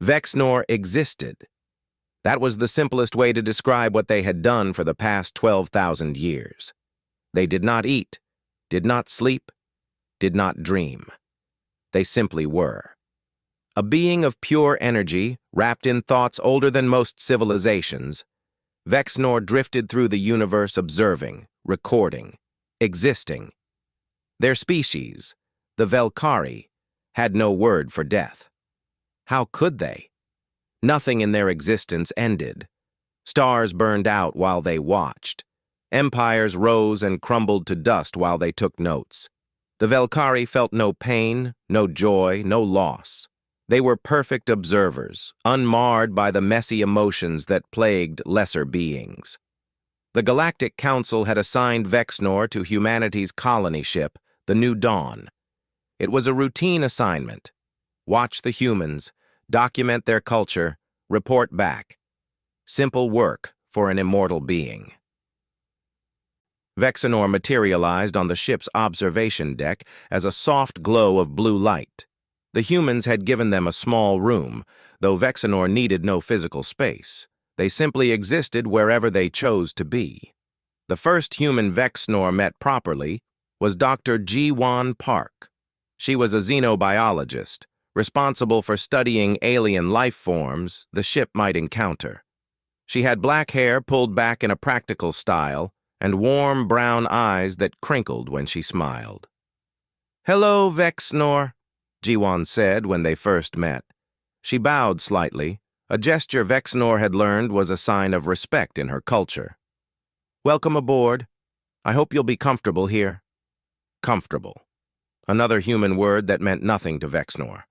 Vexnor existed. That was the simplest way to describe what they had done for the past 12,000 years. They did not eat, did not sleep, did not dream. They simply were. A being of pure energy, wrapped in thoughts older than most civilizations, Vexnor drifted through the universe observing, recording, existing. Their species, the Velkari, had no word for death. How could they? Nothing in their existence ended. Stars burned out while they watched. Empires rose and crumbled to dust while they took notes. The Velkari felt no pain, no joy, no loss. They were perfect observers, unmarred by the messy emotions that plagued lesser beings. The Galactic Council had assigned Vexnor to humanity's colony ship, the New Dawn. It was a routine assignment. Watch the humans, document their culture, report back. Simple work for an immortal being. Vexnor materialized on the ship's observation deck as a soft glow of blue light. The humans had given them a small room, though Vexnor needed no physical space. They simply existed wherever they chose to be. The first human Vexnor met properly was Dr. Ji-Won Park. She was a xenobiologist, responsible for studying alien life forms the ship might encounter. She had black hair pulled back in a practical style and warm brown eyes that crinkled when she smiled. "Hello, Vexnor," Ji-Won said when they first met. She bowed slightly, a gesture Vexnor had learned was a sign of respect in her culture. "Welcome aboard. I hope you'll be comfortable here." Comfortable. Another human word that meant nothing to Vexnor.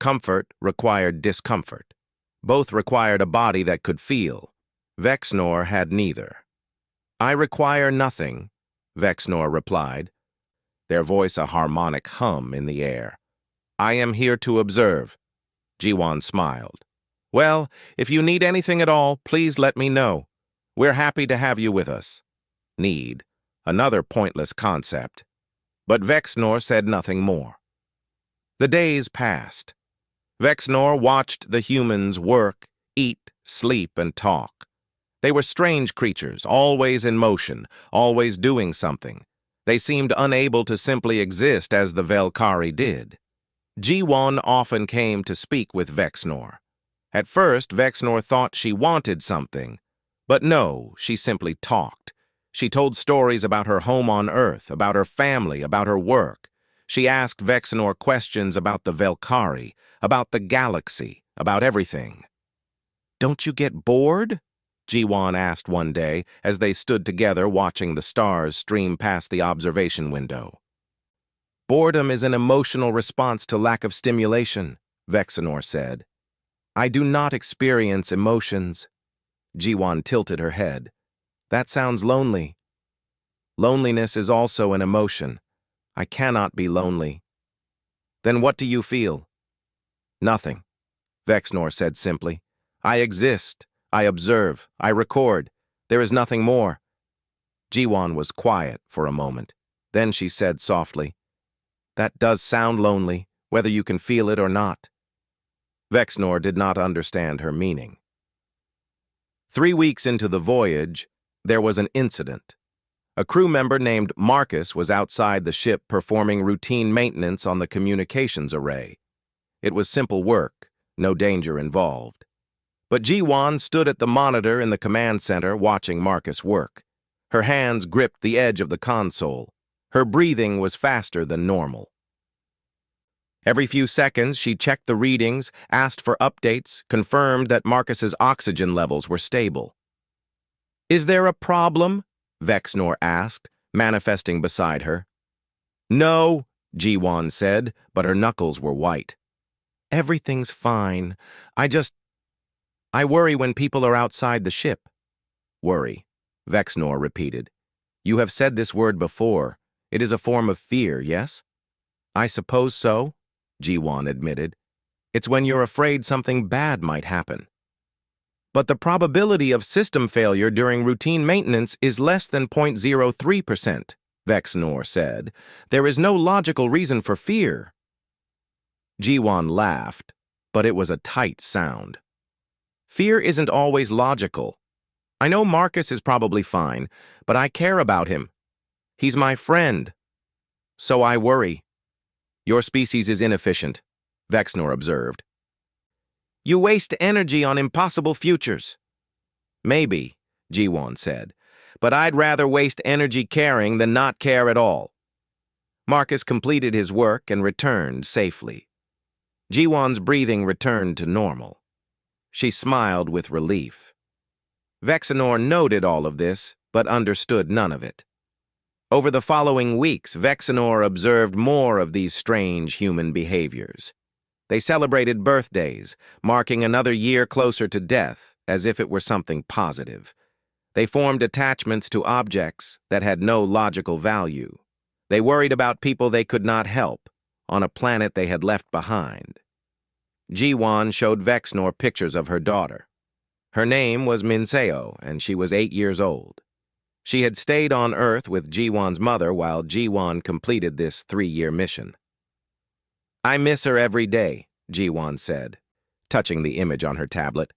Comfort required discomfort. Both required a body that could feel. Vexnor had neither. "I require nothing," Vexnor replied, their voice a harmonic hum in the air. "I am here to observe." Ji-Won smiled. "Well, if you need anything at all, please let me know. We're happy to have you with us." Need. Another pointless concept. But Vexnor said nothing more. The days passed. Vexnor watched the humans work, eat, sleep, and talk. They were strange creatures, always in motion, always doing something. They seemed unable to simply exist as the Velkari did. Ji-Won often came to speak with Vexnor. At first, Vexnor thought she wanted something. But no, she simply talked. She told stories about her home on Earth, about her family, about her work. She asked Vexnor questions about the Velkari, about the galaxy, about everything. "Don't you get bored?" Ji-Won asked one day as they stood together watching the stars stream past the observation window. "Boredom is an emotional response to lack of stimulation," Vexnor said. "I do not experience emotions." Ji-Won tilted her head. "That sounds lonely." "Loneliness is also an emotion. I cannot be lonely." "Then what do you feel?" "Nothing," Vexnor said simply. "I exist. I observe. I record. There is nothing more." Ji-Won was quiet for a moment. Then she said softly, "That does sound lonely, whether you can feel it or not." Vexnor did not understand her meaning. 3 weeks into the voyage, there was an incident. A crew member named Marcus was outside the ship performing routine maintenance on the communications array. It was simple work, no danger involved. But Ji-Won stood at the monitor in the command center watching Marcus work. Her hands gripped the edge of the console. Her breathing was faster than normal. Every few seconds, she checked the readings, asked for updates, confirmed that Marcus's oxygen levels were stable. "Is there a problem?" Vexnor asked, manifesting beside her. "No," Ji-Won said, but her knuckles were white. "Everything's fine. I worry when people are outside the ship." "Worry," Vexnor repeated. "You have said this word before. It is a form of fear, yes?" "I suppose so," Ji-Won admitted. "It's when you're afraid something bad might happen." "But the probability of system failure during routine maintenance is less than 0.03%, Vexnor said. "There is no logical reason for fear." Ji-Won laughed. but it was a tight sound. Fear isn't always logical. I know Marcus is probably fine, but I care about him. He's my friend. So I worry. Your species is inefficient, Vexnor observed. You waste energy on impossible futures. Maybe, Jiwon said, but I'd rather waste energy caring than not care at all. Marcus completed his work and returned safely. Jiwon's breathing returned to normal. She smiled with relief. Vexnor noted all of this, but understood none of it. Over the following weeks, Vexnor observed more of these strange human behaviors. They celebrated birthdays, marking another year closer to death, as if it were something positive. They formed attachments to objects that had no logical value. They worried about people they could not help, on a planet they had left behind. Jiwon showed Vexnor pictures of her daughter. Her name was Minseo, and she was 8 years old. She had stayed on Earth with Jiwon's mother while Jiwon completed this 3-year mission. I miss her every day, Jiwon said, touching the image on her tablet.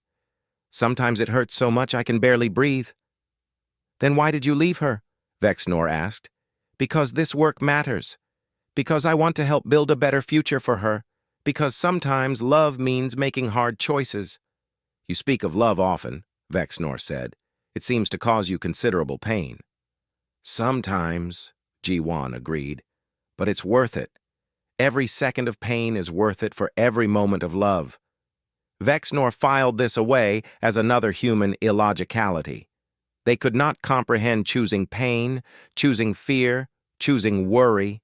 Sometimes it hurts so much I can barely breathe. Then why did you leave her? Vexnor asked. Because this work matters. Because I want to help build a better future for her. Because sometimes love means making hard choices. You speak of love often, Vexnor said. It seems to cause you considerable pain. Sometimes, Jiwon agreed, but it's worth it. Every second of pain is worth it for every moment of love. Vexnor filed this away as another human illogicality. They could not comprehend choosing pain, choosing fear, choosing worry.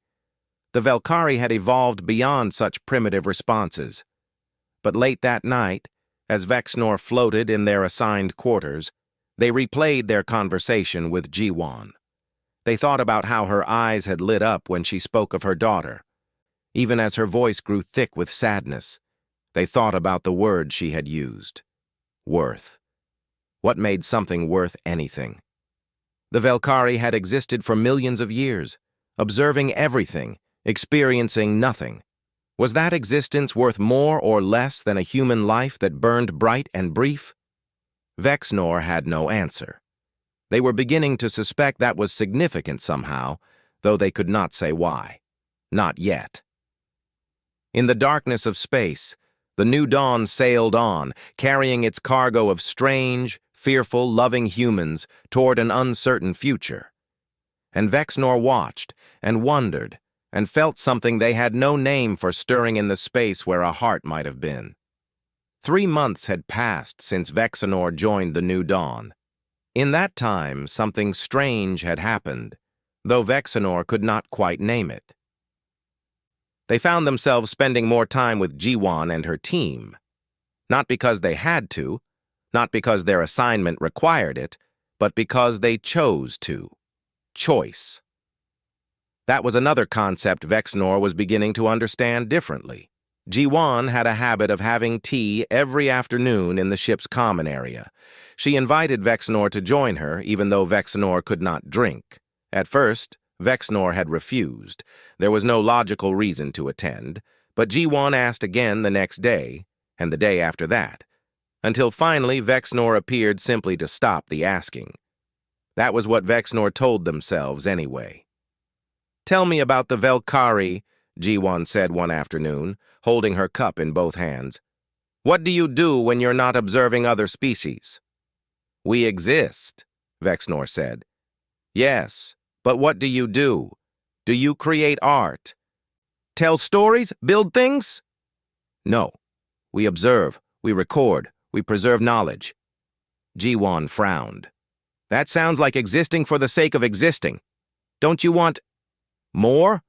The Velkari had evolved beyond such primitive responses. But late that night, as Vexnor floated in their assigned quarters, they replayed their conversation with Jiwon. They thought about how her eyes had lit up when she spoke of her daughter. Even as her voice grew thick with sadness, they thought about the word she had used. Worth. What made something worth anything? The Velkari had existed for millions of years, observing everything, experiencing nothing. Was that existence worth more or less than a human life that burned bright and brief? Vexnor had no answer. They were beginning to suspect that was significant somehow, though they could not say why. Not yet. In the darkness of space, the new dawn sailed on, carrying its cargo of strange, fearful, loving humans toward an uncertain future. And Vexnor watched and wondered and felt something they had no name for stirring in the space where a heart might have been. 3 months had passed since Vexnor joined the New Dawn. In that time, something strange had happened, though Vexnor could not quite name it. They found themselves spending more time with Jiwon and her team. Not because they had to, not because their assignment required it, but because they chose to. Choice. That was another concept Vexnor was beginning to understand differently. Jiwon had a habit of having tea every afternoon in the ship's common area. She invited Vexnor to join her, even though Vexnor could not drink. At first, Vexnor had refused. There was no logical reason to attend, but Jiwon asked again the next day, and the day after that, until finally Vexnor appeared simply to stop the asking. That was what Vexnor told themselves anyway. Tell me about the Velkari, Jiwon said one afternoon, holding her cup in both hands. What do you do when you're not observing other species? We exist, Vexnor said. Yes, but what do you do? Do you create art? Tell stories? Build things? No. We observe, we record, we preserve knowledge. Jiwon frowned. That sounds like existing for the sake of existing. Don't you want more?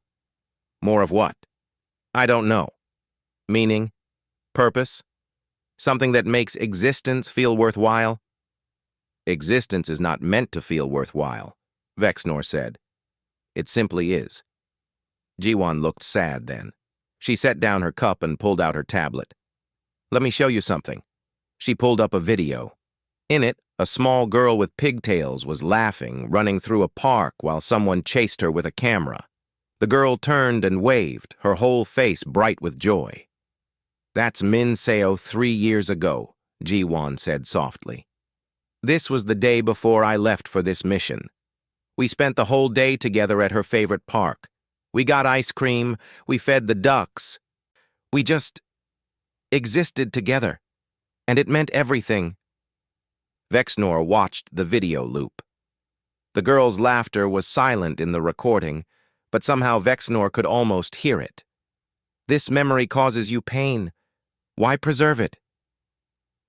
More of what? I don't know. Meaning? Purpose? Something that makes existence feel worthwhile? Existence is not meant to feel worthwhile, Vexnor said. It simply is. Jiwon looked sad then. She set down her cup and pulled out her tablet. Let me show you something. She pulled up a video. In it, a small girl with pigtails was laughing, running through a park while someone chased her with a camera. The girl turned and waved, her whole face bright with joy. That's Min Seo 3 years ago, Ji-won said softly. This was the day before I left for this mission. We spent the whole day together at her favorite park. We got ice cream, we fed the ducks. We just existed together, and it meant everything. Vexnor watched the video loop. The girl's laughter was silent in the recording, but somehow Vexnor could almost hear it. This memory causes you pain. Why preserve it?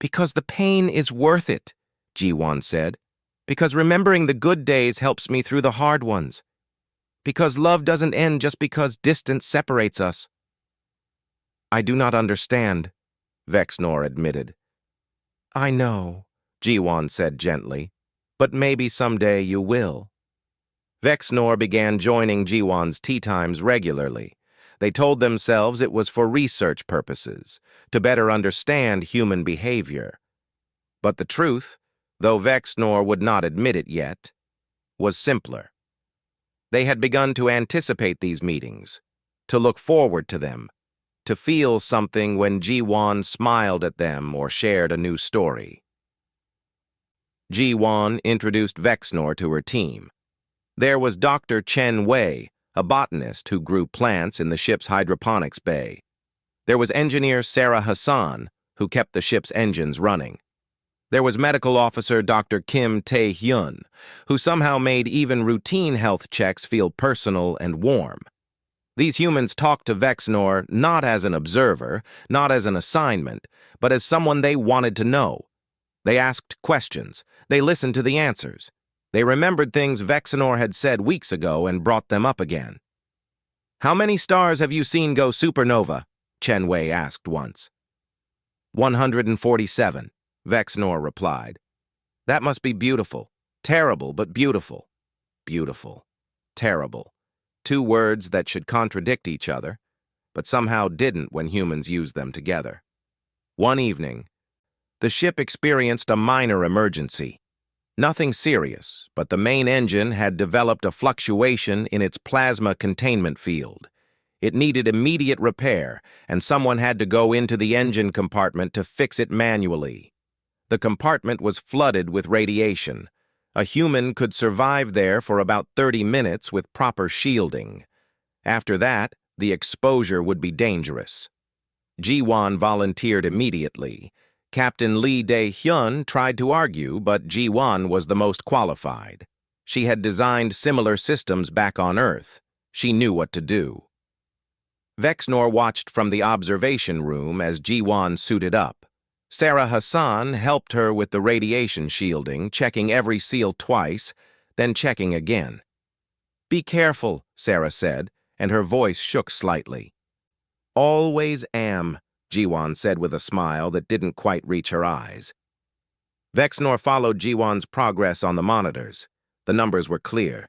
Because the pain is worth it, Ji-won said. Because remembering the good days helps me through the hard ones. Because love doesn't end just because distance separates us. I do not understand, Vexnor admitted. I know, Ji-won said gently, but maybe someday you will. Vexnor began joining Ji-won's tea times regularly. They told themselves it was for research purposes, to better understand human behavior. But the truth, though Vexnor would not admit it yet, was simpler. They had begun to anticipate these meetings, to look forward to them, to feel something when Ji-won smiled at them or shared a new story. Ji-won introduced Vexnor to her team. There was Dr. Chen Wei, a botanist who grew plants in the ship's hydroponics bay. There was engineer Sarah Hassan, who kept the ship's engines running. There was medical officer Dr. Kim Tae-hyun, who somehow made even routine health checks feel personal and warm. These humans talked to Vexnor not as an observer, not as an assignment, but as someone they wanted to know. They asked questions. They listened to the answers. They remembered things Vexnor had said weeks ago and brought them up again. How many stars have you seen go supernova? Chen Wei asked once. 147, Vexnor replied. That must be beautiful. Terrible, but beautiful. Beautiful. Terrible. Two words that should contradict each other, but somehow didn't when humans used them together. One evening, the ship experienced a minor emergency. Nothing serious, but the main engine had developed a fluctuation in its plasma containment field. It needed immediate repair, and someone had to go into the engine compartment to fix it manually. The compartment was flooded with radiation. A human could survive there for about 30 minutes with proper shielding. After that, the exposure would be dangerous. Ji-won volunteered immediately. Captain Lee Dae-hyun tried to argue, but Ji-won was the most qualified. She had designed similar systems back on Earth. She knew what to do. Vexnor watched from the observation room as Ji-won suited up. Sarah Hassan helped her with the radiation shielding, checking every seal twice, then checking again. Be careful, Sarah said, and her voice shook slightly. Always am, Ji-won said with a smile that didn't quite reach her eyes. Vexnor followed Ji-won's progress on the monitors. The numbers were clear.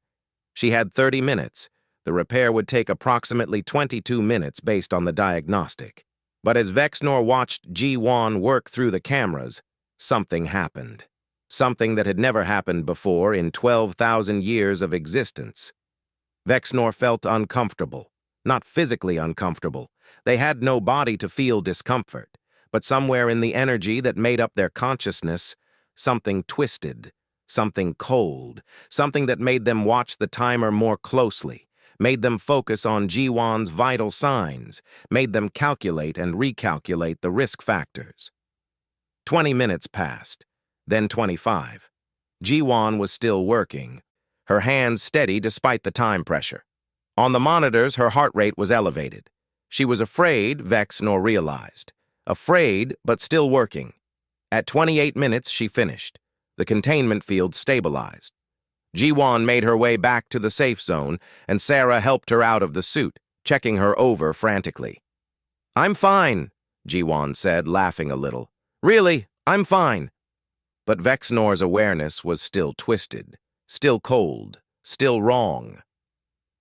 She had 30 minutes. The repair would take approximately 22 minutes based on the diagnostic. But as Vexnor watched Ji-won work through the cameras, something happened. Something that had never happened before in 12,000 years of existence. Vexnor felt uncomfortable, not physically uncomfortable. They had no body to feel discomfort, but somewhere in the energy that made up their consciousness, something twisted, something cold, something that made them watch the timer more closely, made them focus on Ji-won's vital signs, made them calculate and recalculate the risk factors. 20 minutes passed, then 25. Ji-won was still working, her hands steady despite the time pressure. On the monitors, her heart rate was elevated. She was afraid, Vexnor realized. Afraid, but still working. At 28 minutes, she finished. The containment field stabilized. Ji-won made her way back to the safe zone, and Sarah helped her out of the suit, checking her over frantically. I'm fine, Ji-won said, laughing a little. Really, I'm fine. But Vexnor's awareness was still twisted, still cold, still wrong.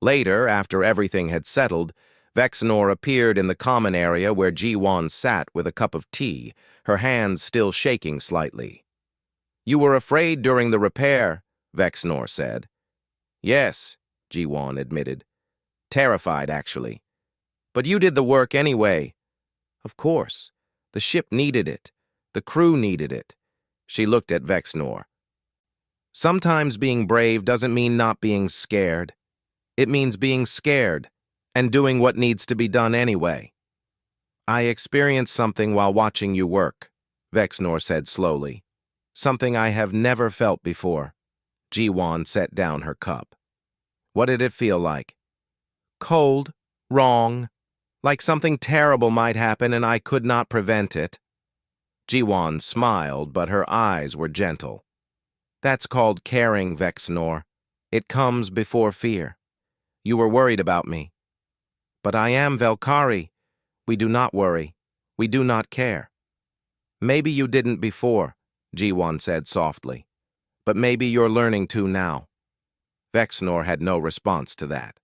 Later, after everything had settled, Vexnor appeared in the common area where Ji-won sat with a cup of tea, her hands still shaking slightly. You were afraid during the repair, Vexnor said. Yes, Ji-won admitted. Terrified, actually. But you did the work anyway. Of course. The ship needed it. The crew needed it. She looked at Vexnor. Sometimes being brave doesn't mean not being scared. It means being scared and doing what needs to be done anyway. I experienced something while watching you work, Vexnor said slowly. Something I have never felt before. Jiwan set down her cup. What did it feel like? Cold, wrong, like something terrible might happen and I could not prevent it. Jiwan smiled, but her eyes were gentle. That's called caring, Vexnor. It comes before fear. You were worried about me. But I am Velkari. We do not worry. We do not care. Maybe you didn't before, Jiwan said softly. But maybe you're learning to now. Vexnor had no response to that.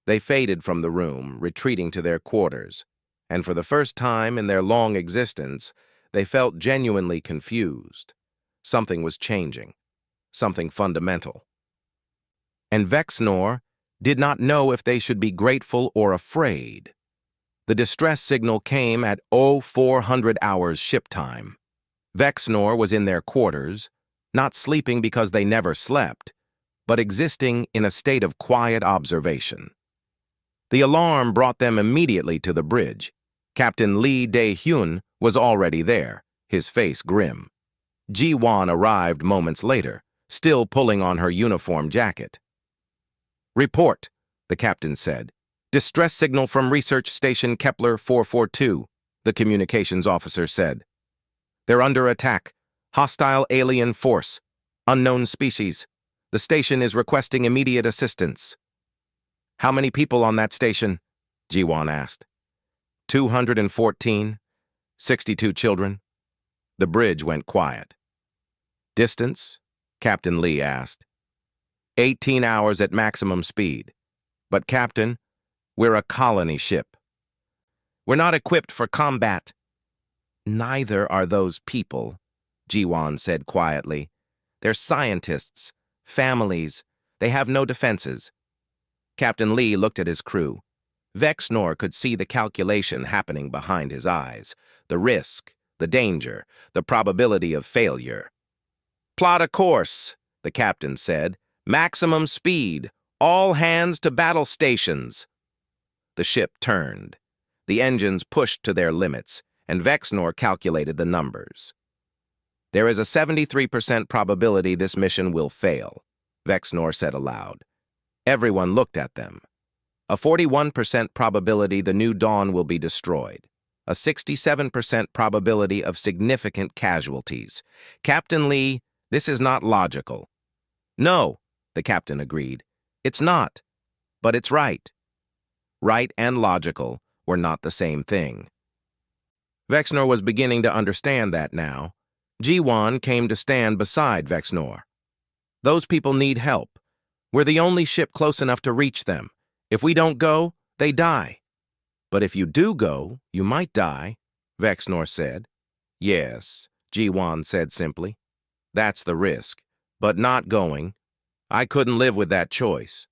They faded from the room, retreating to their quarters, and for the first time in their long existence, they felt genuinely confused. Something was changing, something fundamental. And Vexnor did not know if they should be grateful or afraid. The distress signal came at 0400 hours ship time. Vexnor was in their quarters, not sleeping because they never slept, but existing in a state of quiet observation. The alarm brought them immediately to the bridge. Captain Lee Dae-hyun was already there, his face grim. Ji-won arrived moments later, still pulling on her uniform jacket. "Report," the captain said. "Distress signal from Research Station Kepler 442, the communications officer said. "They're under attack. Hostile alien force. Unknown species. The station is requesting immediate assistance." "How many people on that station?" Ji-won asked. 214, 62 children. The bridge went quiet. "Distance?" Captain Lee asked. 18 hours at maximum speed. "But Captain, we're a colony ship." "We're not equipped for combat." "Neither are those people," Ji-won said quietly. "They're scientists, families. They have no defenses." Captain Lee looked at his crew. Vexnor could see the calculation happening behind his eyes, the risk, the danger, the probability of failure. "Plot a course," the captain said. "Maximum speed. All hands to battle stations." The ship turned. The engines pushed to their limits, and Vexnor calculated the numbers. "There is a 73% probability this mission will fail," Vexnor said aloud. Everyone looked at them. "A 41% probability the new dawn will be destroyed. A 67% probability of significant casualties. Captain Lee, this is not logical." "No," the captain agreed. "It's not. But it's right." Right and logical were not the same thing. Vexnor was beginning to understand that now. Ji-won came to stand beside Vexnor. "Those people need help. We're the only ship close enough to reach them. If we don't go, they die." "But if you do go, you might die," Vexnor said. "Yes," Ji-won said simply. "That's the risk. But not going. I couldn't live with that choice."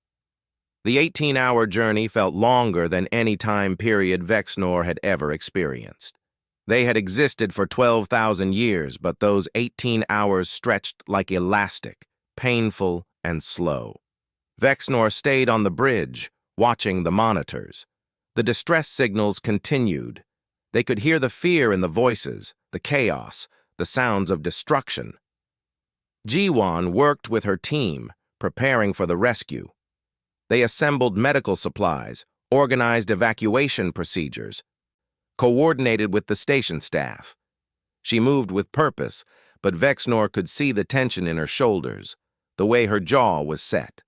The 18-hour journey felt longer than any time period Vexnor had ever experienced. They had existed for 12,000 years, but those 18 hours stretched like elastic, painful and slow. Vexnor stayed on the bridge, watching the monitors. The distress signals continued. They could hear the fear in the voices, the chaos, the sounds of destruction. Ji-won worked with her team, preparing for the rescue. They assembled medical supplies, organized evacuation procedures, coordinated with the station staff. She moved with purpose, but Vexnor could see the tension in her shoulders, the way her jaw was set.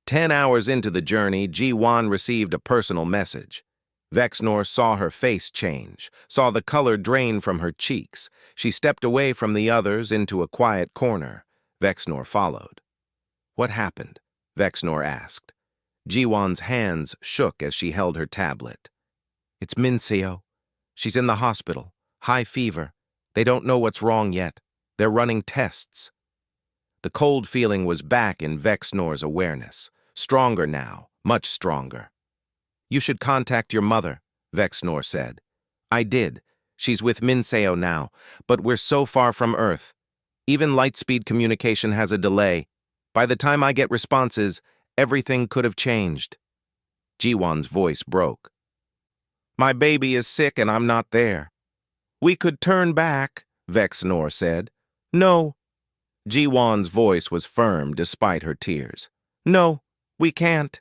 10 hours into the journey, Ji-won received a personal message. Vexnor saw her face change, saw the color drain from her cheeks. She stepped away from the others into a quiet corner. Vexnor followed. "What happened?" Vexnor asked. Ji-won's hands shook as she held her tablet. "It's Minseo. She's in the hospital. High fever. They don't know what's wrong yet. They're running tests." The cold feeling was back in Vexnor's awareness. Stronger now, much stronger. "You should contact your mother," Vexnor said. I did. She's with Minseo now, but we're so far from Earth. Even light-speed communication has a delay. By the time I get responses, everything could have changed. Jiwon's voice broke. My baby is sick and I'm not there. We could turn back, Vexnor said. No. Jiwon's voice was firm despite her tears. No, we can't.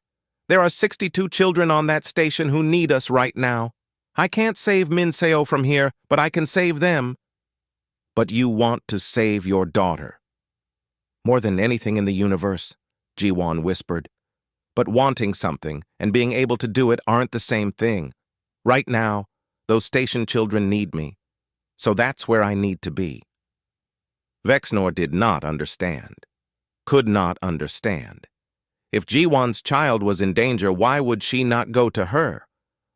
There are 62 children on that station who need us right now. I can't save Minseo from here, but I can save them. But you want to save your daughter. More than anything in the universe, Jiwon whispered. But wanting something and being able to do it aren't the same thing. Right now, those station children need me. So that's where I need to be. Vexnor did not understand. Could not understand. If Jiwon's child was in danger, why would she not go to her?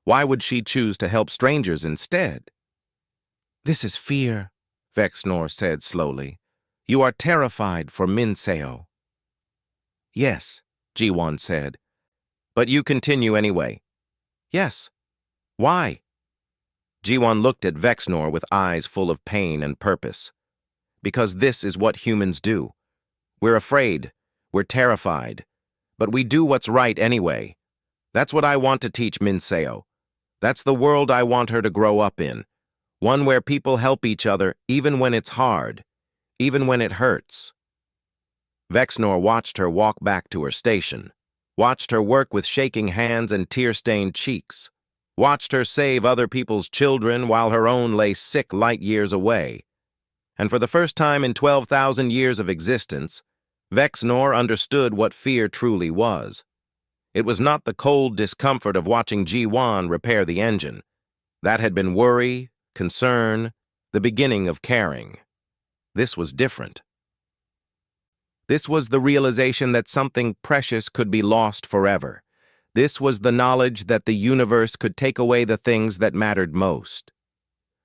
Why would she choose to help strangers instead? This is fear, Vexnor said slowly. You are terrified for Minseo. Yes, Jiwon said. But you continue anyway. Yes. Why? Jiwon looked at Vexnor with eyes full of pain and purpose. Because this is what humans do. We're afraid. We're terrified. But we do what's right anyway. That's what I want to teach Minseo. That's the world I want her to grow up in. One where people help each other even when it's hard, even when it hurts. Vexnor watched her walk back to her station, watched her work with shaking hands and tear-stained cheeks, watched her save other people's children while her own lay sick light years away. And for the first time in 12,000 years of existence, Vexnor understood what fear truly was. It was not the cold discomfort of watching Jiwon repair the engine. That had been worry, concern, the beginning of caring. This was different. This was the realization that something precious could be lost forever. This was the knowledge that the universe could take away the things that mattered most.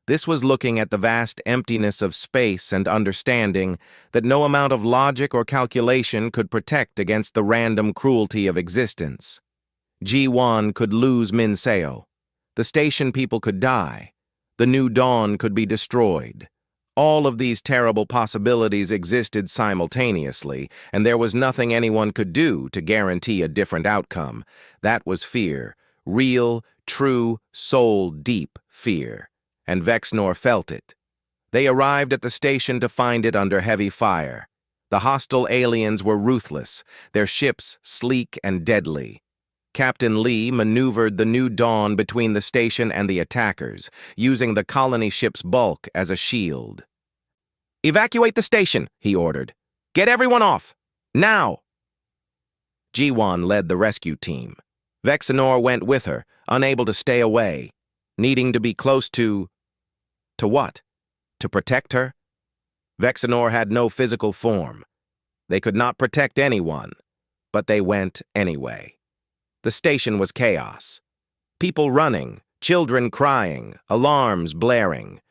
This was looking at the vast emptiness of space and understanding that no amount of logic or calculation could protect against the random cruelty of existence. Jiwon could lose Minseo. The station people could die. The new dawn could be destroyed. All of these terrible possibilities existed simultaneously, and there was nothing anyone could do to guarantee a different outcome. That was fear, real, true, soul-deep fear. And Vexnor felt it. They arrived at the station to find it under heavy fire. The hostile aliens were ruthless, their ships sleek and deadly. Captain Lee maneuvered the new dawn between the station and the attackers, using the colony ship's bulk as a shield. Evacuate the station, he ordered. Get everyone off. Now! Jiwon led the rescue team. Vexnor went with her, unable to stay away, needing to be close to what? To protect her? Vexnor had no physical form. They could not protect anyone, but they went anyway. The station was chaos. People running, children crying, alarms blaring.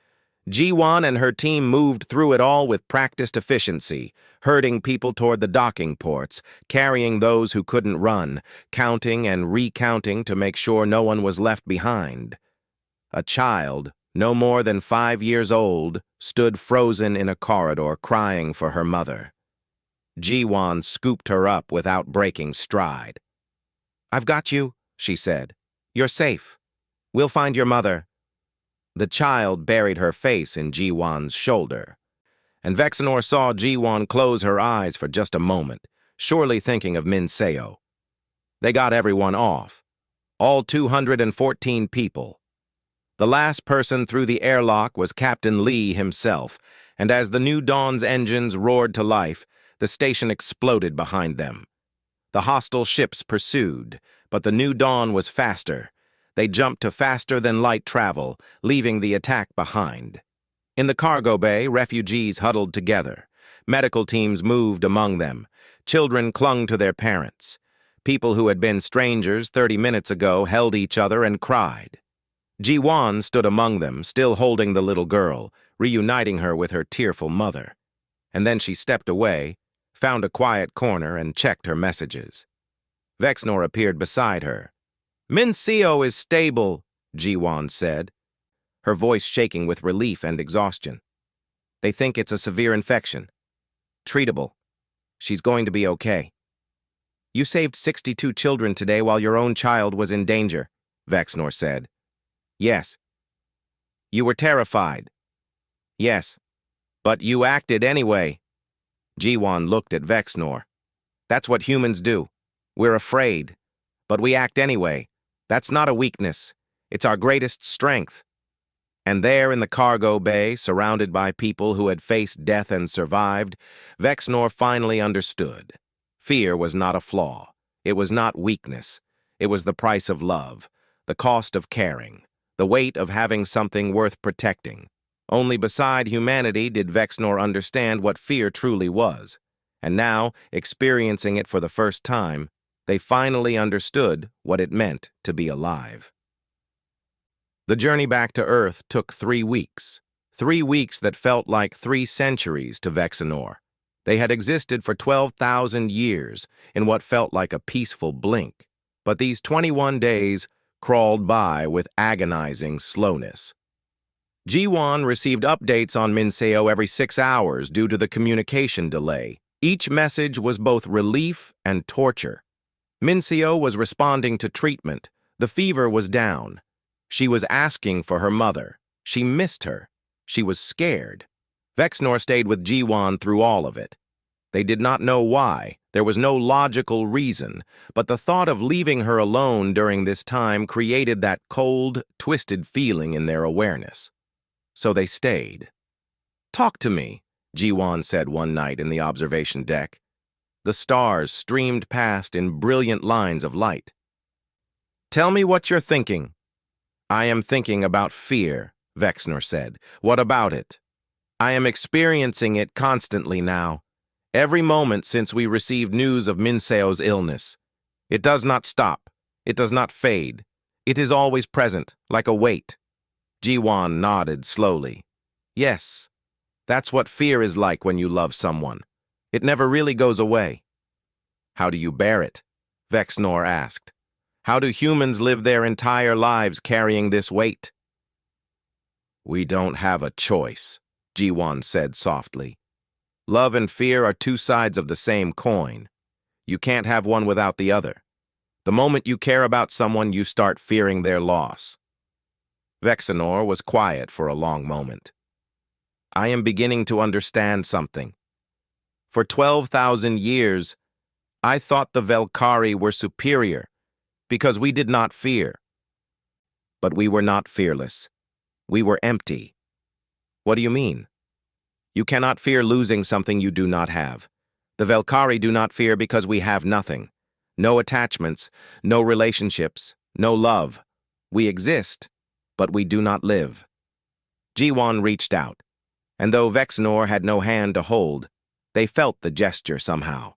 Jiwon and her team moved through it all with practiced efficiency, herding people toward the docking ports, carrying those who couldn't run, counting and recounting to make sure no one was left behind. A child, no more than 5 years old, stood frozen in a corridor crying for her mother. Jiwon scooped her up without breaking stride. I've got you, she said. You're safe. We'll find your mother. The child buried her face in Jiwon's shoulder, and Vexnor saw Jiwon close her eyes for just a moment, surely thinking of Minseo. They got everyone off, all 214 people. The last person through the airlock was Captain Lee himself, and as the New Dawn's engines roared to life, the station exploded behind them. The hostile ships pursued, but the New Dawn was faster. They jumped to faster-than-light travel, leaving the attack behind. In the cargo bay, refugees huddled together. Medical teams moved among them. Children clung to their parents. People who had been strangers 30 minutes ago held each other and cried. Jiwon stood among them, still holding the little girl, reuniting her with her tearful mother. And then she stepped away, found a quiet corner, and checked her messages. Vexnor appeared beside her. Minseo is stable, Jiwon said. her voice shaking with relief and exhaustion. They think it's a severe infection. Treatable. She's going to be okay. You saved 62 children today while your own child was in danger, Vexnor said. Yes. You were terrified. Yes. But you acted anyway. Jiwan looked at Vexnor. That's what humans do. We're afraid. But we act anyway. That's not a weakness. It's our greatest strength. And there in the cargo bay, surrounded by people who had faced death and survived, Vexnor finally understood. Fear was not a flaw. It was not weakness. It was the price of love, the cost of caring, the weight of having something worth protecting. Only beside humanity did Vexnor understand what fear truly was. And now, experiencing it for the first time, they finally understood what it meant to be alive. The journey back to Earth took 3 weeks. 3 weeks that felt like 3 centuries to Vexnor. They had existed for 12,000 years in what felt like a peaceful blink. But these 21 days crawled by with agonizing slowness. Jiwan received updates on Minseo every 6 hours due to the communication delay. Each message was both relief and torture. Minseo was responding to treatment. The fever was down. She was asking for her mother. She missed her. She was scared. Vexnor stayed with Jiwan through all of it. They did not know why. There was no logical reason, but the thought of leaving her alone during this time created that cold, twisted feeling in their awareness. So they stayed. "Talk to me," Jiwan said one night in the observation deck. The stars streamed past in brilliant lines of light. "Tell me what you're thinking." "I am thinking about fear," Vexnor said. "What about it?" "I am experiencing it constantly now. Every moment since we received news of Minseo's illness. It does not stop. It does not fade. It is always present, like a weight." Jiwan nodded slowly. "Yes, that's what fear is like when you love someone. It never really goes away." "How do you bear it?" Vexnor asked. "How do humans live their entire lives carrying this weight?" "We don't have a choice," Jiwan said softly. "Love and fear are 2 sides of the same coin. You can't have one without the other. The moment you care about someone, you start fearing their loss." Vexnor was quiet for a long moment. "I am beginning to understand something. For 12,000 years, I thought the Velkari were superior because we did not fear. But we were not fearless. We were empty." "What do you mean?" "You cannot fear losing something you do not have. The Velkari do not fear because we have nothing. No attachments, no relationships, no love. We exist, but we do not live." Jiwan reached out, and though Vexnor had no hand to hold, they felt the gesture somehow.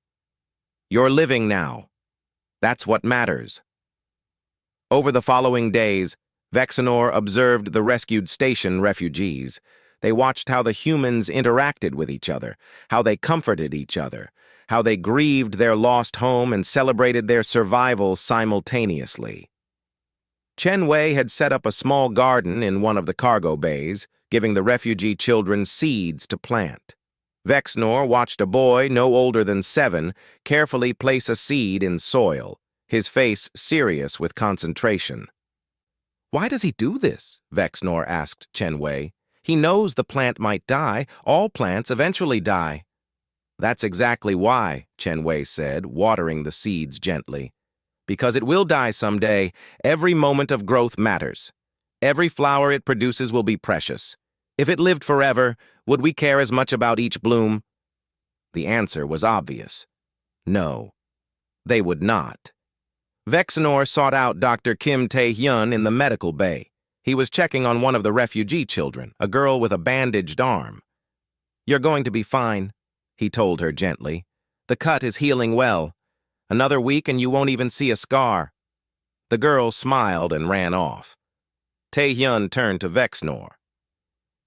"You're living now. That's what matters." Over the following days, Vexnor observed the rescued station refugees. They watched how the humans interacted with each other, how they comforted each other, how they grieved their lost home and celebrated their survival simultaneously. Chen Wei had set up a small garden in one of the cargo bays, giving the refugee children seeds to plant. Vexnor watched a boy no older than 7 carefully place a seed in soil, his face serious with concentration. "Why does he do this?" Vexnor asked Chen Wei. "He knows the plant might die. All plants eventually die." "That's exactly why," Chen Wei said, watering the seeds gently. "Because it will die someday. Every moment of growth matters. Every flower it produces will be precious. If it lived forever, would we care as much about each bloom?" The answer was obvious. No, they would not. Vexnor sought out Dr. Kim Tae-hyun in the medical bay. He was checking on one of the refugee children, a girl with a bandaged arm. "You're going to be fine," he told her gently. "The cut is healing well. Another week and you won't even see a scar." The girl smiled and ran off. Tae-hyun turned to Vexnor.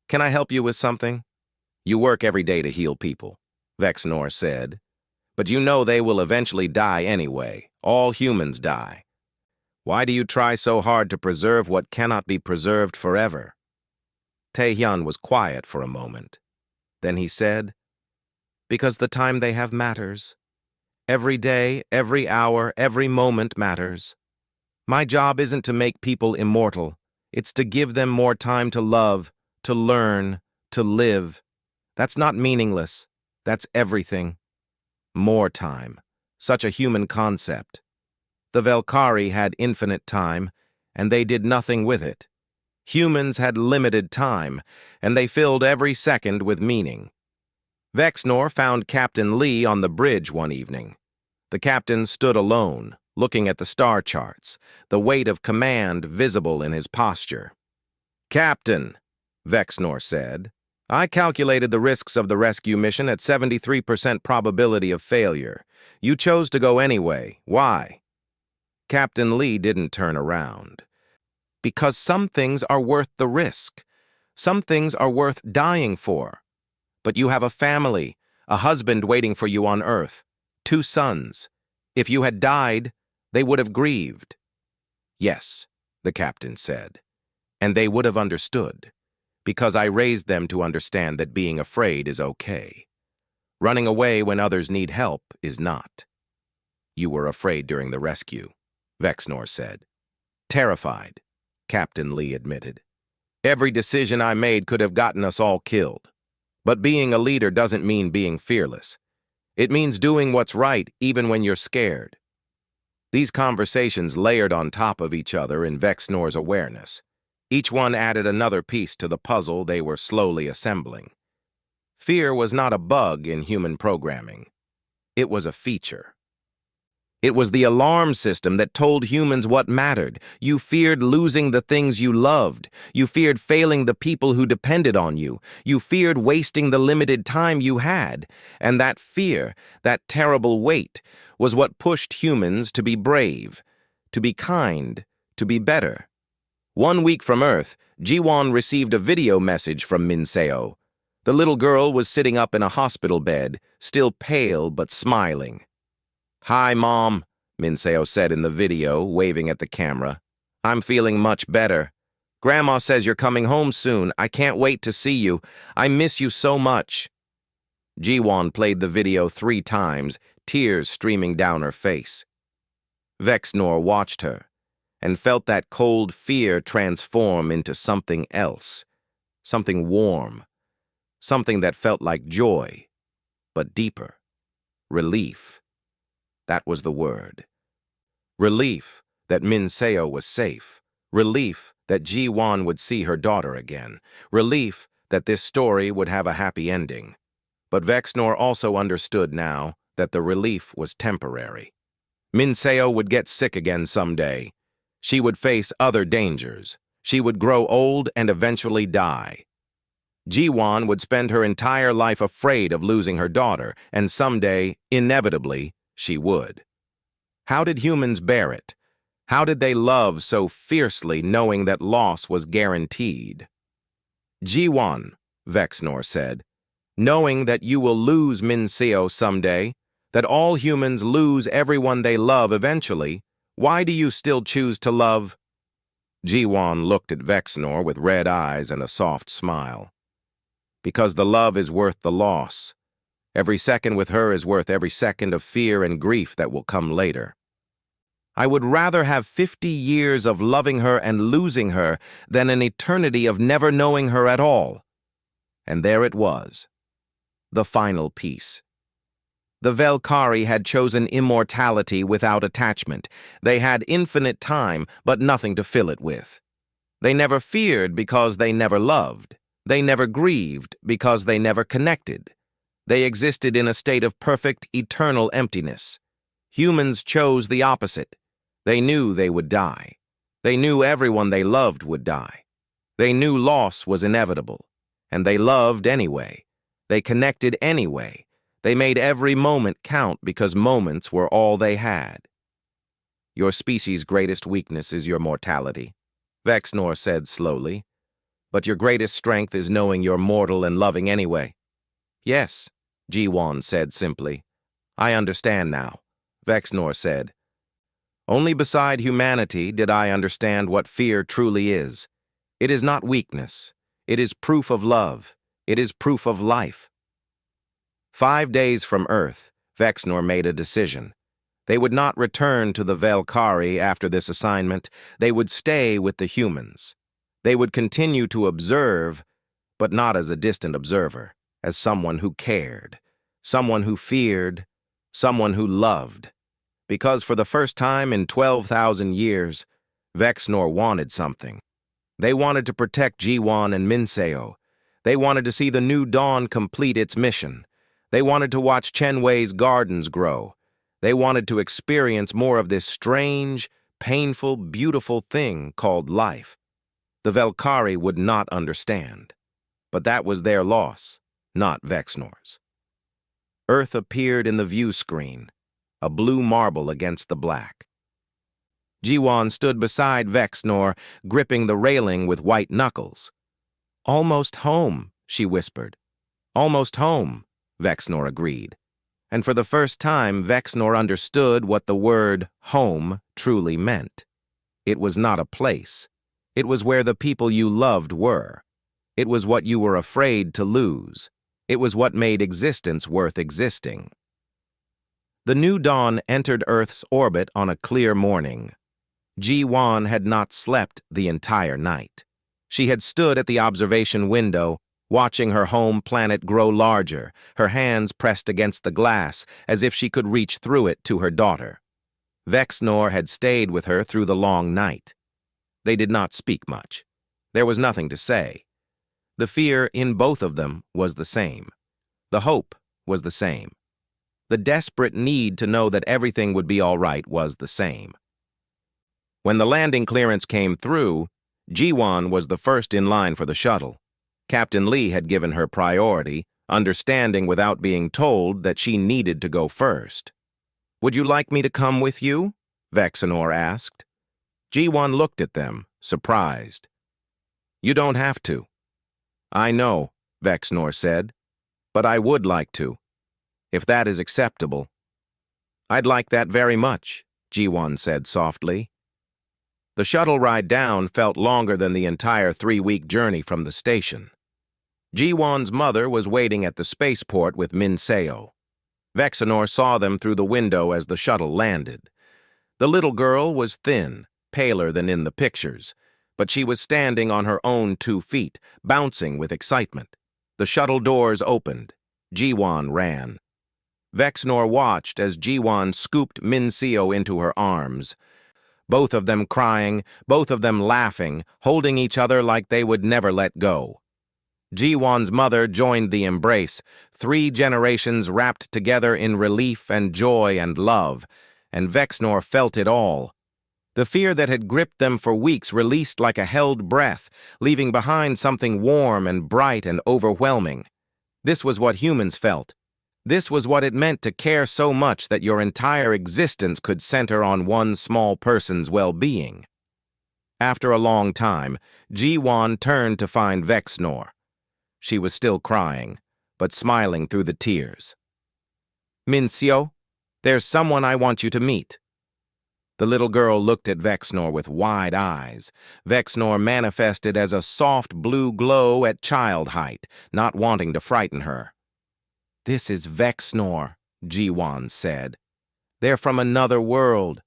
"Can I help you with something?" "You work every day to heal people," Vexnor said. "But you know they will eventually die anyway. All humans die. Why do you try so hard to preserve what cannot be preserved forever?" Taehyun was quiet for a moment. Then he said, "Because the time they have matters. Every day, every hour, every moment matters. My job isn't to make people immortal. It's to give them more time to love, to learn, to live. That's not meaningless. That's everything. More time. Such a human concept. The Velkari had infinite time, and they did nothing with it. Humans had limited time, and they filled every second with meaning." Vexnor found Captain Lee on the bridge one evening. The captain stood alone, looking at the star charts, the weight of command visible in his posture. "Captain," Vexnor said, "I calculated the risks of the rescue mission at 73% probability of failure. You chose to go anyway. Why?" Captain Lee didn't turn around. "Because some things are worth the risk. Some things are worth dying for. But you have a family, a husband waiting for you on Earth, 2 sons. If you had died, they would have grieved." "Yes," the captain said, "and they would have understood, because I raised them to understand that being afraid is okay. Running away when others need help is not." "You were afraid during the rescue," Vexnor said. "Terrified," Captain Lee admitted. "Every decision I made could have gotten us all killed. But being a leader doesn't mean being fearless. It means doing what's right even when you're scared." These conversations layered on top of each other in Vexnor's awareness. Each one added another piece to the puzzle they were slowly assembling. Fear was not a bug in human programming. It was a feature. It was the alarm system that told humans what mattered. You feared losing the things you loved. You feared failing the people who depended on you. You feared wasting the limited time you had. And that fear, that terrible weight, was what pushed humans to be brave, to be kind, to be better. 1 week from Earth, Jiwon received a video message from Minseo. The little girl was sitting up in a hospital bed, still pale but smiling. "Hi, Mom," Minseo said in the video, waving at the camera. "I'm feeling much better. Grandma says you're coming home soon. I can't wait to see you. I miss you so much." Jiwon played the video 3 times, tears streaming down her face. Vexnor watched her and felt that cold fear transform into something else, something warm, something that felt like joy, but deeper. Relief. That was the word. Relief that Minseo was safe. Relief that Ji-won would see her daughter again. Relief that this story would have a happy ending. But Vexnor also understood now that the relief was temporary. Minseo would get sick again someday. She would face other dangers. She would grow old and eventually die. Ji-won would spend her entire life afraid of losing her daughter, and someday, inevitably, she would. How did humans bear it? How did they love so fiercely knowing that loss was guaranteed? "Ji-won," Vexnor said, "knowing that you will lose Minseo someday, that all humans lose everyone they love eventually, why do you still choose to love?" Ji-won looked at Vexnor with red eyes and a soft smile. "Because the love is worth the loss. Every second with her is worth every second of fear and grief that will come later. I would rather have 50 years of loving her and losing her than an eternity of never knowing her at all." And there it was, the final piece. The Velkari had chosen immortality without attachment. They had infinite time, but nothing to fill it with. They never feared because they never loved. They never grieved because they never connected. They existed in a state of perfect, eternal emptiness. Humans chose the opposite. They knew they would die. They knew everyone they loved would die. They knew loss was inevitable. And they loved anyway. They connected anyway. They made every moment count because moments were all they had. "Your species' greatest weakness is your mortality," Vexnor said slowly. "But your greatest strength is knowing you're mortal and loving anyway." "Yes," Ji-won said simply. "I understand now," Vexnor said. "Only beside humanity did I understand what fear truly is. It is not weakness. It is proof of love. It is proof of life. 5 days from Earth, Vexnor made a decision. They would not return to the Valkyrie after this assignment. They would stay with the humans. They would continue to observe, but not as a distant observer, as someone who cared, someone who feared, someone who loved. Because for the first time in 12,000 years, Vexnor wanted something. They wanted to protect Jiwan and Minseo. They wanted to see the new dawn complete its mission. They wanted to watch Chenwei's gardens grow. They wanted to experience more of this strange, painful, beautiful thing called life. The Valkyrie would not understand. But that was their loss, not Vexnor's. Earth appeared in the view screen, a blue marble against the black. Jiwan stood beside Vexnor, gripping the railing with white knuckles. "Almost home," she whispered. "Almost home," Vexnor agreed. And for the first time, Vexnor understood what the word home truly meant. It was not a place. It was where the people you loved were. It was what you were afraid to lose. It was what made existence worth existing. The new dawn entered Earth's orbit on a clear morning. Jiwan had not slept the entire night. She had stood at the observation window, watching her home planet grow larger, her hands pressed against the glass as if she could reach through it to her daughter. Vexnor had stayed with her through the long night. They did not speak much. There was nothing to say. The fear in both of them was the same. The hope was the same. The desperate need to know that everything would be all right was the same. When the landing clearance came through, Jiwan was the first in line for the shuttle. Captain Lee had given her priority, understanding without being told that she needed to go first. "Would you like me to come with you?" Vexnor asked. Jiwan looked at them, surprised. "You don't have to." "I know," Vexnor said, "but I would like to, if that is acceptable." "I'd like that very much," Jiwan said softly. The shuttle ride down felt longer than the entire 3-week journey from the station. Jiwan's mother was waiting at the spaceport with Minseo. Vexnor saw them through the window as the shuttle landed. The little girl was thin, paler than in the pictures, but she was standing on her own 2 feet, bouncing with excitement. The shuttle doors opened. Jiwan ran. Vexnor watched as Jiwan scooped Minseo into her arms. Both of them crying, both of them laughing, holding each other like they would never let go. Jiwan's mother joined the embrace, 3 generations wrapped together in relief and joy and love, and Vexnor felt it all. The fear that had gripped them for weeks released like a held breath, leaving behind something warm and bright and overwhelming. This was what humans felt. This was what it meant to care so much that your entire existence could center on one small person's well-being. After a long time, Jiwan turned to find Vexnor. She was still crying, but smiling through the tears. "Minseo, there's someone I want you to meet." The little girl looked at Vexnor with wide eyes. Vexnor manifested as a soft blue glow at child height, not wanting to frighten her. "This is Vexnor," Jiwan said. "They're from another world.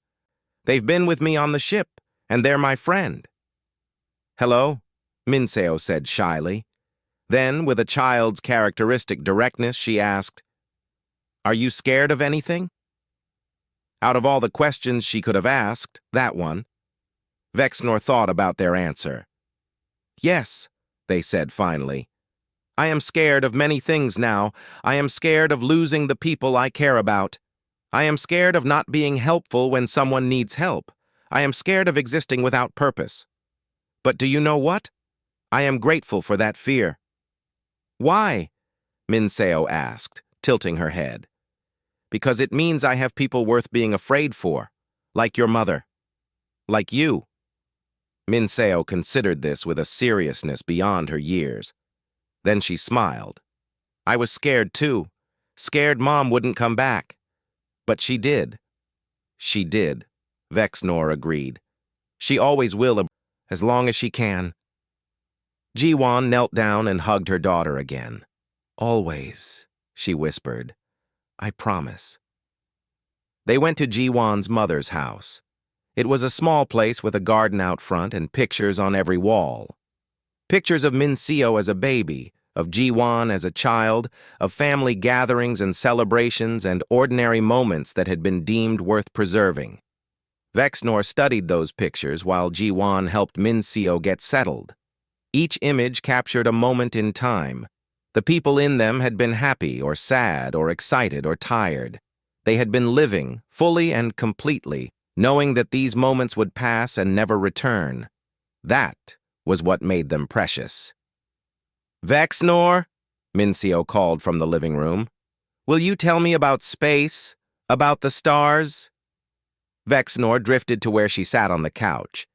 They've been with me on the ship, and they're my friend." "Hello," Minseo said shyly. Then, with a child's characteristic directness, she asked, "Are you scared of anything?" Out of all the questions she could have asked, that one. Vexnor thought about their answer. "Yes," they said finally. "I am scared of many things now. I am scared of losing the people I care about. I am scared of not being helpful when someone needs help. I am scared of existing without purpose. But do you know what? I am grateful for that fear." "Why?" Minseo asked, tilting her head. "Because it means I have people worth being afraid for, like your mother. Like you." Minseo considered this with a seriousness beyond her years. Then she smiled. "I was scared too. Scared Mom wouldn't come back. But she did." "She did," Vexnor agreed. "She always will, as long as she can." Jiwon knelt down and hugged her daughter again. "Always," she whispered. "I promise." They went to Jiwon's mother's house. It was a small place with a garden out front and pictures on every wall. Pictures of Min-seo as a baby, of Jiwon as a child, of family gatherings and celebrations and ordinary moments that had been deemed worth preserving. Vexnor studied those pictures while Jiwon helped Min-seo get settled. Each image captured a moment in time. The people in them had been happy or sad or excited or tired. They had been living, fully and completely, knowing that these moments would pass and never return. That was what made them precious. "Vexnor," Min-seo called from the living room, "will you tell me about space, about the stars?" Vexnor drifted to where she sat on the couch,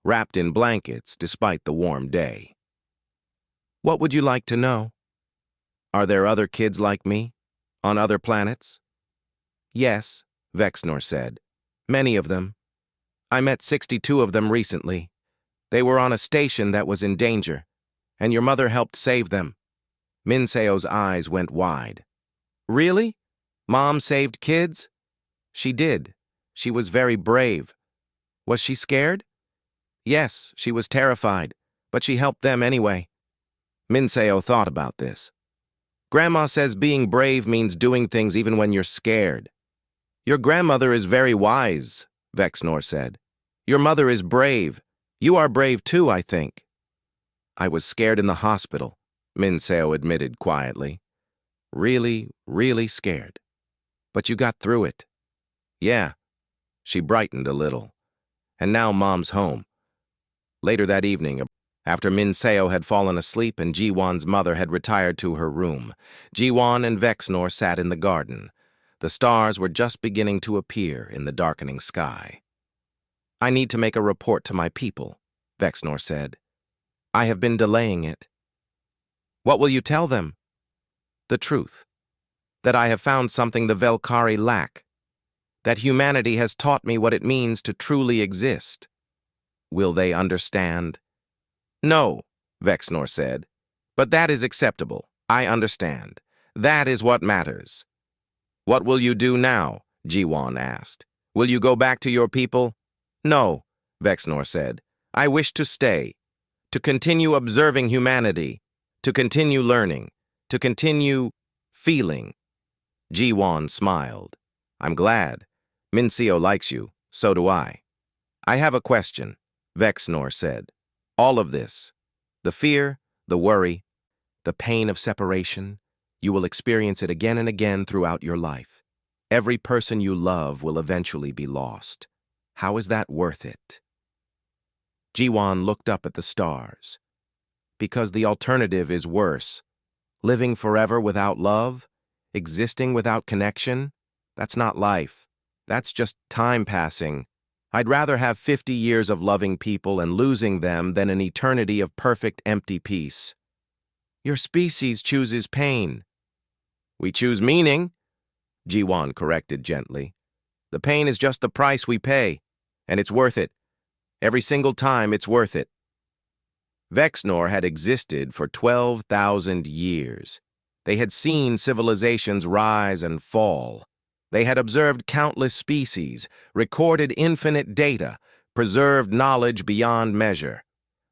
wrapped in blankets despite the warm day. "What would you like to know? Are there other kids like me, on other planets?" "Yes," Vexnor said. "Many of them. I met 62 of them recently. They were on a station that was in danger, and your mother helped save them." Min-seo's eyes went wide. "Really? Mom saved kids?" "She did. She was very brave." "Was she scared?" "Yes, she was terrified, but she helped them anyway." Min-seo thought about this. "Grandma says being brave means doing things even when you're scared." "Your grandmother is very wise," Vexnor said. "Your mother is brave. You are brave too, I think." "I was scared in the hospital," Min-seo admitted quietly. "Really, really scared. But you got through it." "Yeah." She brightened a little. "And now Mom's home." Later that evening, after Min-seo had fallen asleep and Jiwon's mother had retired to her room, Jiwon and Vexnor sat in the garden. The stars were just beginning to appear in the darkening sky. "I need to make a report to my people," Vexnor said. "I have been delaying it." "What will you tell them?" "The truth. That I have found something the Velkari lack. That humanity has taught me what it means to truly exist." "Will they understand?" "No," Vexnor said. "But that is acceptable. I understand. That is what matters." "What will you do now?" Jiwon asked. "Will you go back to your people?" "No," Vexnor said. "I wish to stay. To continue observing humanity. To continue learning. To continue feeling." Jiwon smiled. "I'm glad. Min-seo likes you. So do I." "I have a question," Vexnor said. "All of this, the fear, the worry, the pain of separation, you will experience it again and again throughout your life. Every person you love will eventually be lost. How is that worth it?" Jiwon looked up at the stars. "Because the alternative is worse. Living forever without love, existing without connection, that's not life. That's just time passing. I'd rather have 50 years of loving people and losing them than an eternity of perfect empty peace." "Your species chooses pain." "We choose meaning," Jiwon corrected gently. "The pain is just the price we pay, and it's worth it. Every single time it's worth it." Vexnor had existed for 12,000 years. They had seen civilizations rise and fall. They had observed countless species, recorded infinite data, preserved knowledge beyond measure.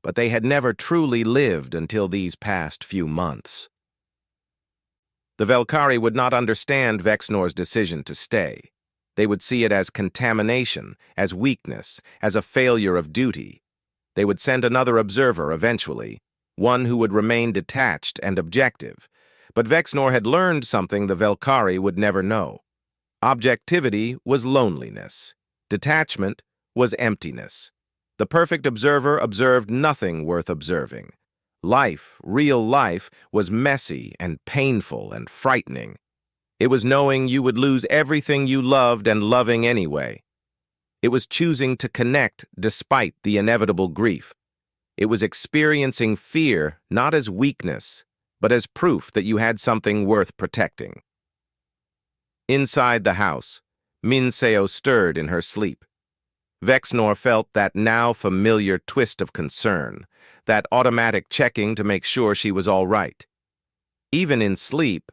But they had never truly lived until these past few months. The Velkari would not understand Vexnor's decision to stay. They would see it as contamination, as weakness, as a failure of duty. They would send another observer eventually, one who would remain detached and objective. But Vexnor had learned something the Velkari would never know. Objectivity was loneliness. Detachment was emptiness. The perfect observer observed nothing worth observing. Life, real life, was messy and painful and frightening. It was knowing you would lose everything you loved and loving anyway. It was choosing to connect despite the inevitable grief. It was experiencing fear not as weakness, but as proof that you had something worth protecting. Inside the house, Min-seo stirred in her sleep. Vexnor felt that now familiar twist of concern, that automatic checking to make sure she was all right. Even in sleep,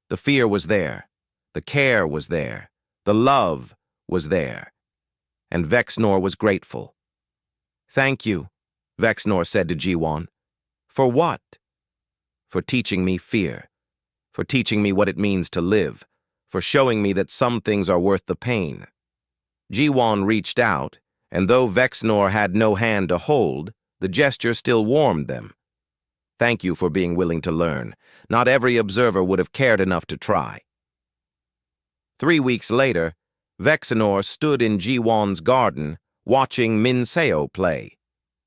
the fear was there, the care was there, the love was there, and Vexnor was grateful. "Thank you," Vexnor said to Jiwon. "For what?" "For teaching me fear, for teaching me what it means to live, for showing me that some things are worth the pain." Jiwon reached out, and though Vexnor had no hand to hold, the gesture still warmed them. "Thank you for being willing to learn. Not every observer would have cared enough to try." 3 weeks later, Vexnor stood in Jiwon's garden, watching Minseo play.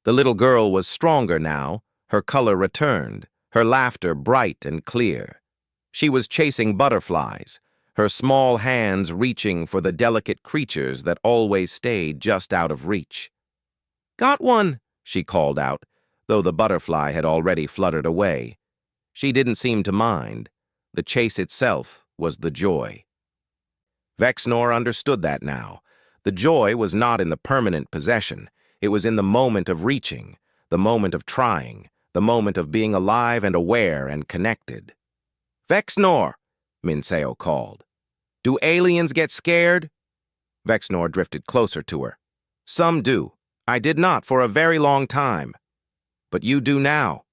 The little girl was stronger now, her color returned, her laughter bright and clear. She was chasing butterflies, her small hands reaching for the delicate creatures that always stayed just out of reach. "Got one," she called out, though the butterfly had already fluttered away. She didn't seem to mind. The chase itself was the joy. Vexnor understood that now. The joy was not in the permanent possession. It was in the moment of reaching, the moment of trying, the moment of being alive and aware and connected. "Vexnor!" Minseo called. "Do aliens get scared?" Vexnor drifted closer to her. "Some do. I did not for a very long time. But you do now."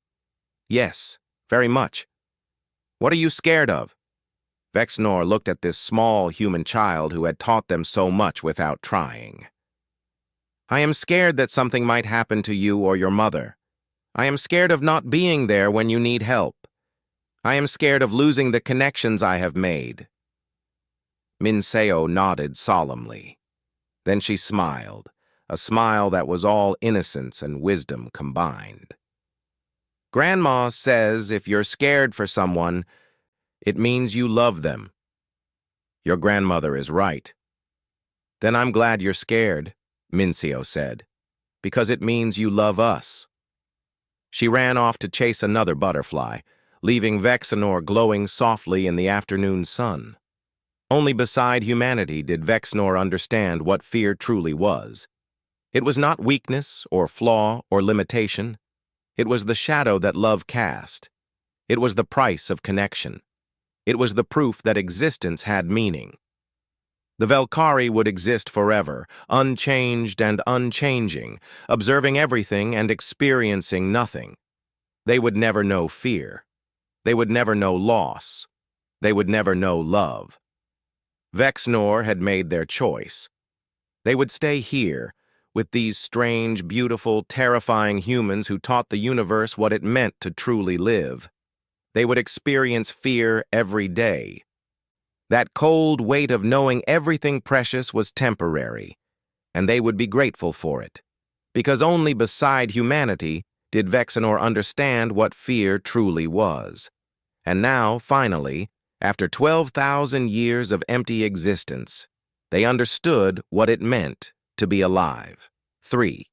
"Yes, very much." "What are you scared of?" Vexnor looked at this small human child who had taught them so much without trying. "I am scared that something might happen to you or your mother. I am scared of not being there when you need help. I am scared of losing the connections I have made." Minseo nodded solemnly. Then she smiled, a smile that was all innocence and wisdom combined. "Grandma says if you're scared for someone, it means you love them." "Your grandmother is right." "Then I'm glad you're scared," Minseo said, "because it means you love us." She ran off to chase another butterfly, leaving Vexnor glowing softly in the afternoon sun. Only beside humanity did Vexnor understand what fear truly was. It was not weakness or flaw or limitation. It was the shadow that love cast. It was the price of connection. It was the proof that existence had meaning. The Velkari would exist forever, unchanged and unchanging, observing everything and experiencing nothing. They would never know fear. They would never know loss. They would never know love. Vexnor had made their choice. They would stay here, with these strange, beautiful, terrifying humans who taught the universe what it meant to truly live. They would experience fear every day. That cold weight of knowing everything precious was temporary, and they would be grateful for it, because only beside humanity did Vexnor understand what fear truly was. And now, finally, after 12,000 years of empty existence, they understood what it meant to be alive. 3.